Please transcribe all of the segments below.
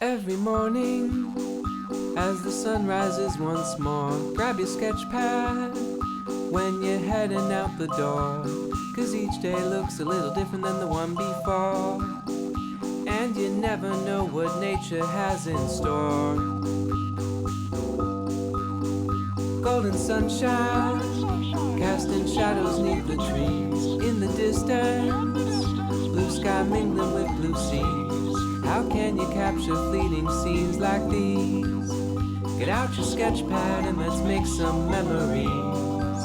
Every morning, as the sun rises once more, grab your sketch pad when you're heading out the door, 'cause each day looks a little different than the one before, and you never know what nature has in store. Golden sunshine, casting shadows 'neath the trees. In the distance, blue sky mingling with blue seas. How can you capture fleeting scenes like these? Get out your sketch pad and let's make some memories.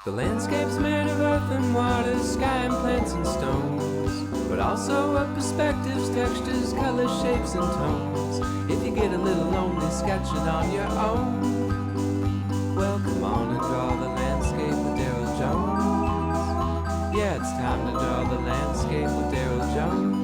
The landscape's made of earth and water, sky and plants and stones, but also of perspectives, textures, colors, shapes and tones. If you get a little lonely sketching on your own, well, come on and draw the landscape with Darryl Jones. Yeah, it's time to draw the landscape with Darryl Jones.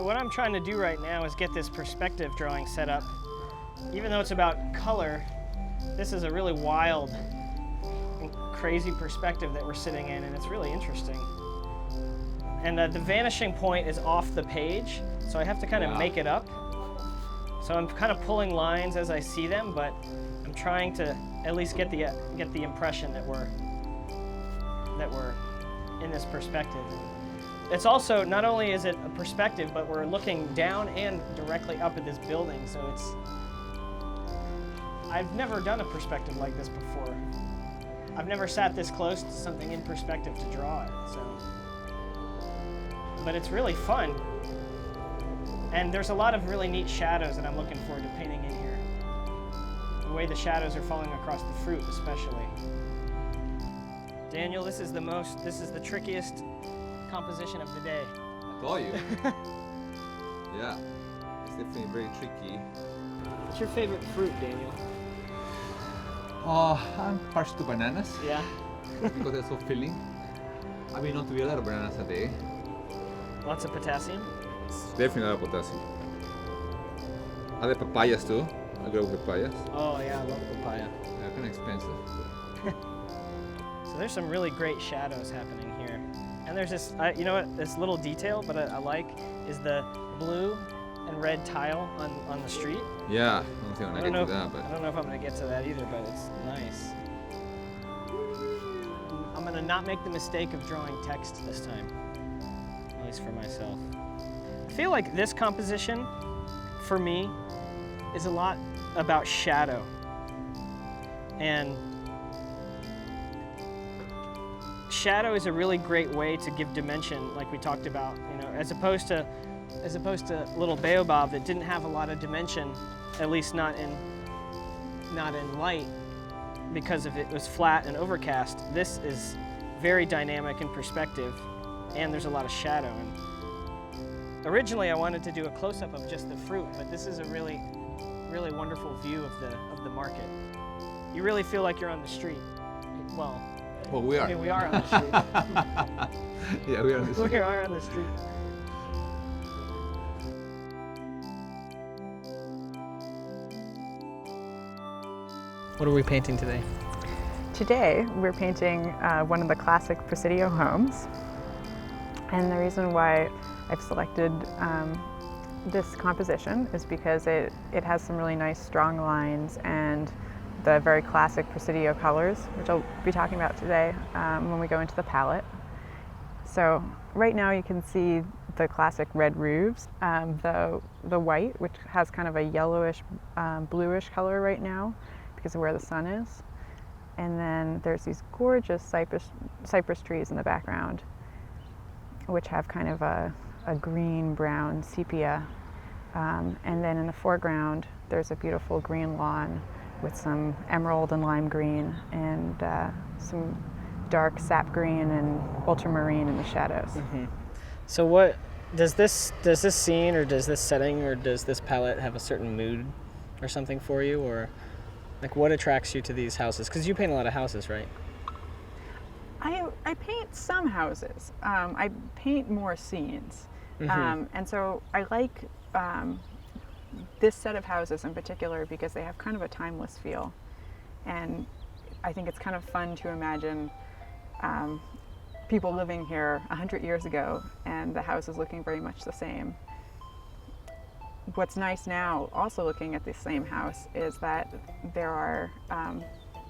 What I'm trying to do right now is get this perspective drawing set up. Even though it's about color, this is a really wild and crazy perspective that we're sitting in, and it's really interesting. And the vanishing point is off the page, so I have to kind of make it up. So I'm kind of pulling lines as I see them, but I'm trying to at least get the impression that we're in this perspective. It's also, not only is it a perspective, but we're looking down and directly up at this building, so I've never done a perspective like this before. I've never sat this close to something in perspective to draw it, so. But it's really fun. And there's a lot of really neat shadows that I'm looking forward to painting in here. The way the shadows are falling across the fruit, especially. Daniel, this is the trickiest composition of the day. I told you. Yeah, it's definitely very tricky. What's your favorite fruit, Daniel? I'm partial to bananas. Yeah. Because they're so filling. I've been known to eat a lot of bananas a day. Lots of potassium? Definitely a lot of potassium. Are there papayas too? I grow papayas. Oh yeah, I love papaya. They're kind of expensive. So there's some really great shadows happening here. And there's this, you know what, this little detail, but I like, is the blue and red tile on the street. Yeah, I don't think I'm gonna get to that, but. I don't know if I'm gonna get to that either, but it's nice. I'm gonna not make the mistake of drawing text this time, at least for myself. I feel like this composition, for me, is a lot about shadow. And shadow is a really great way to give dimension, like we talked about, you know, as opposed to Little Baobab that didn't have a lot of dimension, at least not in light, because if it was flat and overcast. This is very dynamic in perspective, and there's a lot of shadow. And originally I wanted to do a close-up of just the fruit, but this is a really, really wonderful view of the market. You really feel like you're on the street. Well, we are. I mean, we are on the street. Yeah, we are on the street. We are on the street. What are we painting today? Today, we're painting one of the classic Presidio homes. And the reason why I've selected this composition is because it has some really nice strong lines and the very classic Presidio colors, which I'll be talking about today when we go into the palette. So right now you can see the classic red roofs, the white, which has kind of a yellowish, bluish color right now because of where the sun is. And then there's these gorgeous cypress trees in the background, which have kind of a green-brown sepia. And then in the foreground, there's a beautiful green lawn with some emerald and lime green and some dark sap green and ultramarine in the shadows. Mm-hmm. So Does this scene or does this setting or does this palette have a certain mood or something for you, or like what attracts you to these houses? Because you paint a lot of houses, right? I paint some houses. I paint more scenes. And so I like this set of houses in particular because they have kind of a timeless feel. And I think it's kind of fun to imagine people living here 100 years ago and the house is looking very much the same. What's nice now, also looking at the same house, is that there are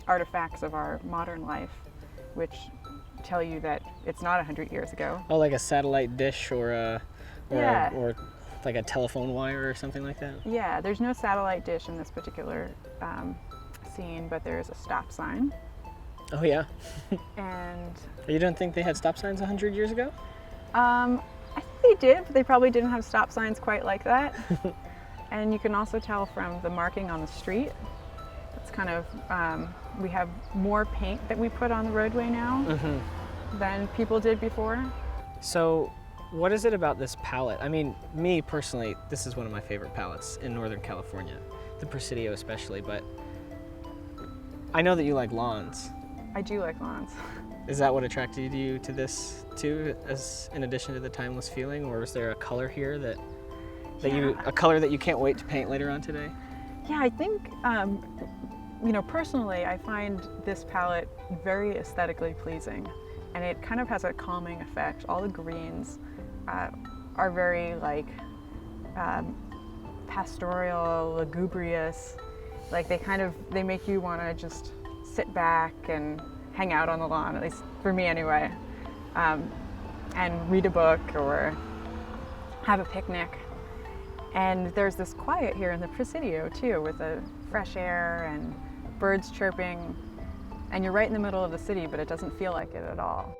artifacts of our modern life which tell you that it's not 100 years ago. Oh, like a satellite dish or Yeah. or like a telephone wire or something like that? Yeah, there's no satellite dish in this particular scene, but there's a stop sign. Oh, yeah. And You don't think they had stop signs 100 years ago? I think they did, but they probably didn't have stop signs quite like that. And you can also tell from the marking on the street. It's kind of, we have more paint that we put on the roadway now than people did before. So what is it about this palette? I mean, me personally, this is one of my favorite palettes in Northern California, the Presidio especially, but I know that you like lawns. I do like lawns. Is that what attracted you to this too, as in addition to the timeless feeling, or is there a color here that a color that you can't wait to paint later on today? Yeah, I think, you know, personally, I find this palette very aesthetically pleasing, and it kind of has a calming effect. All the greens are very like pastoral, lugubrious. Like they make you want to just sit back and hang out on the lawn, at least for me anyway, and read a book or have a picnic. And there's this quiet here in the Presidio too, with the fresh air and birds chirping, and you're right in the middle of the city, but it doesn't feel like it at all.